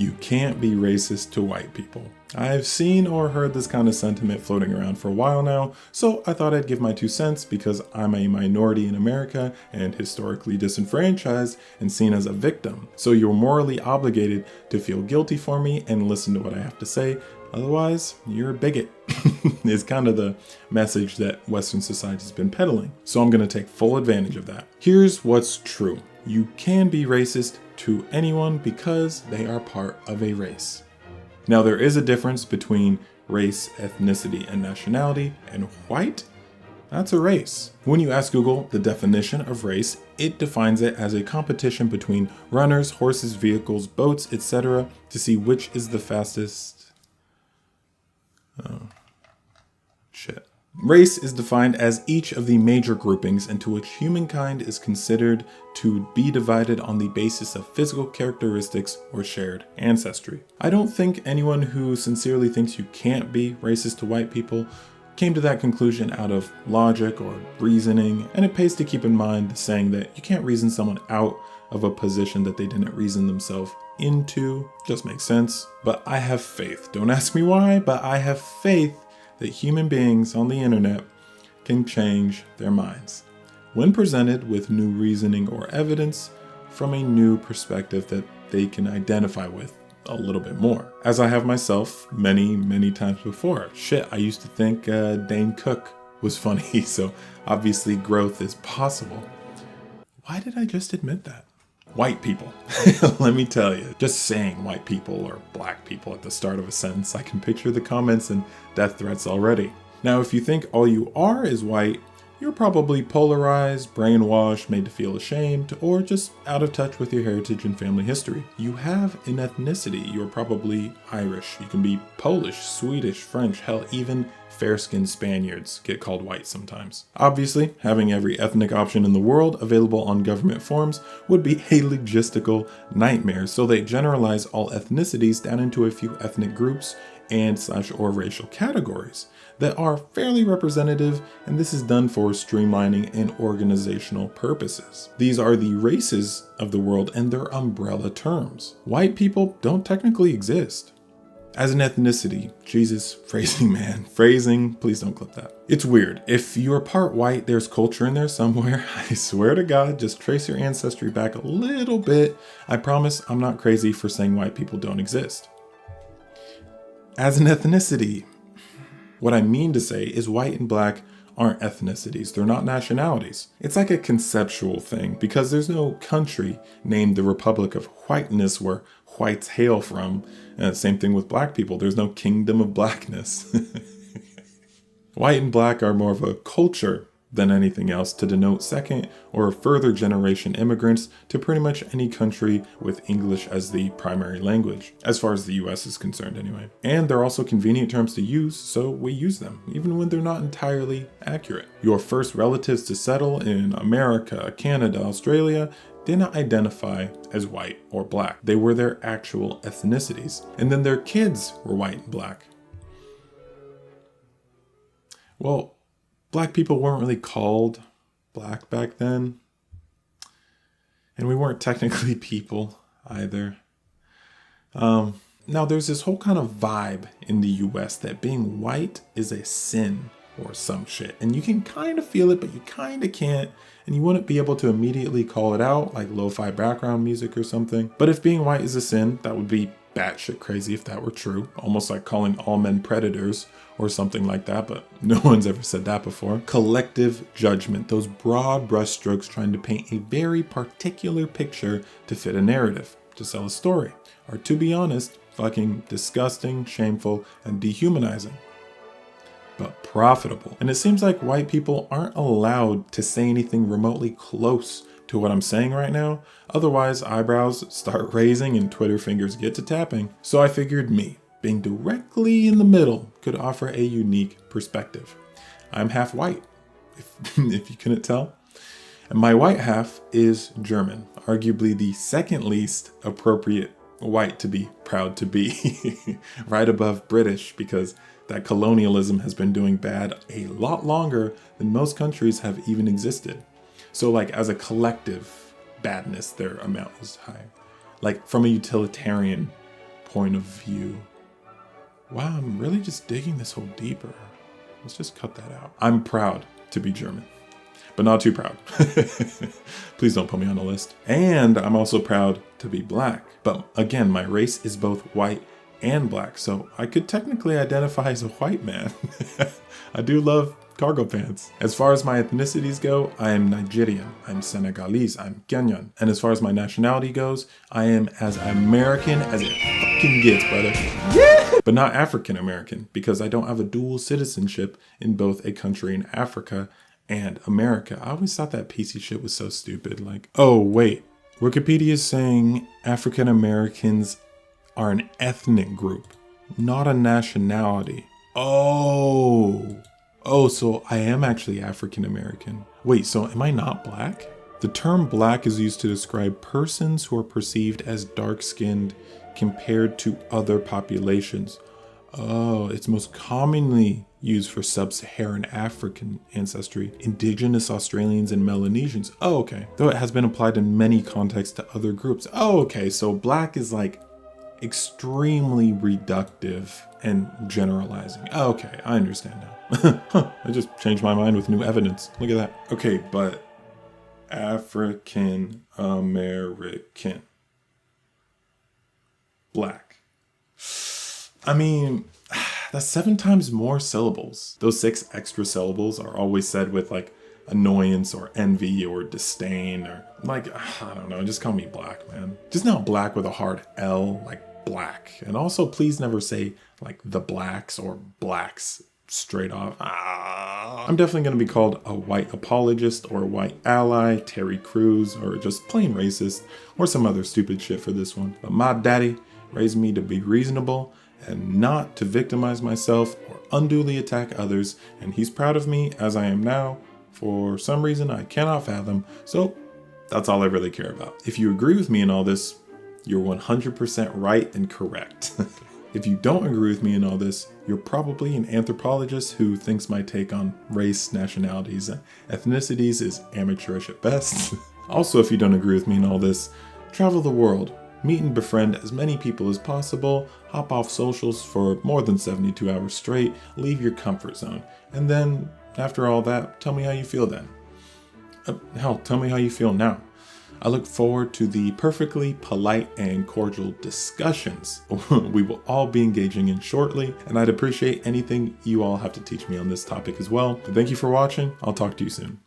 You can't be racist to white people. I've seen or heard this kind of sentiment floating around for a while now, so I thought I'd give my 2 cents because I'm a minority in America and historically disenfranchised and seen as a victim. So you're morally obligated to feel guilty for me and listen to what I have to say. Otherwise, you're a bigot. Is kind of the message that Western society has been peddling. So I'm going to take full advantage of that. Here's what's true. You can be racist to anyone because they are part of a race. Now, there is a difference between race, ethnicity, and nationality, and white, that's a race. When you ask Google the definition of race, it defines it as a competition between runners, horses, vehicles, boats, etc. to see which is the fastest. Race is defined as each of the major groupings into which humankind is considered to be divided on the basis of physical characteristics or shared ancestry. I don't think anyone who sincerely thinks you can't be racist to white people came to that conclusion out of logic or reasoning, and it pays to keep in mind the saying that you can't reason someone out of a position that they didn't reason themselves into. Just makes sense. But I have faith. Don't ask me why, but I have faith that human beings on the internet can change their minds when presented with new reasoning or evidence from a new perspective that they can identify with a little bit more. As I have myself many times before. Shit, I used to think Dane Cook was funny, so obviously growth is possible. Why did I just admit that? White people. Let me tell you, just saying white people or black people at the start of a sentence, I can picture the comments and death threats already. Now, if you think all you are is white, you're probably polarized, brainwashed, made to feel ashamed, or just out of touch with your heritage and family history. You have an ethnicity. You're probably Irish. You can be Polish, Swedish, French, hell, even fair-skinned Spaniards get called white sometimes. Obviously, having every ethnic option in the world available on government forms would be a logistical nightmare, so they generalize all ethnicities down into a few ethnic groups and/or racial categories that are fairly representative, and this is done for streamlining and organizational purposes. These are the races of the world and their umbrella terms. White people don't technically exist. As an ethnicity, Jesus, phrasing, please don't clip that. It's weird. If you're part white, there's culture in there somewhere. I swear to God, just trace your ancestry back a little bit. I promise I'm not crazy for saying white people don't exist. As an ethnicity, what I mean to say is white and black aren't ethnicities. They're not nationalities. It's like a conceptual thing because there's no country named the Republic of Whiteness where whites hail from. And same thing with black people. There's no kingdom of blackness. White and black are more of a culture than anything else to denote second or further generation immigrants to pretty much any country with English as the primary language, as far as the US is concerned anyway. And they're also convenient terms to use, so we use them, even when they're not entirely accurate. Your first relatives to settle in America, Canada, Australia did not identify as white or black. They were their actual ethnicities. And then their kids were white and black. Well, black people weren't really called black back then. And we weren't technically people either. Now there's this whole kind of vibe in the US that being white is a sin or some shit. And you can kind of feel it, but you kind of can't. And you wouldn't be able to immediately call it out like lo-fi background music or something. But if being white is a sin, that would be batshit crazy if that were true. Almost like calling all men predators or something like that, but no one's ever said that before. Collective judgment, those broad brushstrokes trying to paint a very particular picture to fit a narrative, to sell a story, are, to be honest, fucking disgusting, shameful, and dehumanizing. But profitable. And it seems like white people aren't allowed to say anything remotely close to what I'm saying right now. Otherwise, eyebrows start raising and Twitter fingers get to tapping. So I figured me, being directly in the middle, could offer a unique perspective. I'm half white, if you couldn't tell. And my white half is German, arguably the second least appropriate white to be proud to be. Right above British, because that colonialism has been doing bad a lot longer than most countries have even existed. So like as a collective badness, their amount is higher. Like from a utilitarian point of view. Wow, I'm really just digging this hole deeper. Let's just cut that out. I'm proud to be German, but not too proud. Please don't put me on the list. And I'm also proud to be black. But again, my race is both white and black, so I could technically identify as a white man. I do love cargo pants. As far as my ethnicities go, I am Nigerian, I'm Senegalese, I'm Kenyan. And as far as my nationality goes, I am as American as it fucking gets, brother. Yeah! But not African American, because I don't have a dual citizenship in both a country in Africa and America. I always thought that piece of shit was so stupid. Like, oh wait, Wikipedia is saying African Americans are an ethnic group, not a nationality. Oh, so I am actually African American. Wait, so am I not black? The term black is used to describe persons who are perceived as dark-skinned compared to other populations. Oh, it's most commonly used for sub-Saharan African ancestry, indigenous Australians and Melanesians. Oh, okay. Though it has been applied in many contexts to other groups. Oh, okay. So black is like extremely reductive and generalizing. Oh, okay, I understand now. I just changed my mind with new evidence. Look at that. Okay, but African American black. I mean, that's 7 times more syllables. Those 6 extra syllables are always said with like annoyance or envy or disdain or like, I don't know, just call me black, man. Just not black with a hard L, like black. And also please never say like the blacks or blacks straight off. I'm definitely going to be called a white apologist or a white ally, Terry Crews, or just plain racist or some other stupid shit for this one. But my daddy raised me to be reasonable and not to victimize myself or unduly attack others, and he's proud of me as I am now for some reason I cannot fathom. So that's all I really care about. If you agree with me in all this, you're 100% right and correct. If you don't agree with me in all this, you're probably an anthropologist who thinks my take on race, nationalities, and ethnicities is amateurish at best. Also, if you don't agree with me in all this, travel the world, meet and befriend as many people as possible, hop off socials for more than 72 hours straight, leave your comfort zone, and then, after all that, tell me how you feel then. Hell, tell me how you feel now. I look forward to the perfectly polite and cordial discussions we will all be engaging in shortly, and I'd appreciate anything you all have to teach me on this topic as well. But thank you for watching. I'll talk to you soon.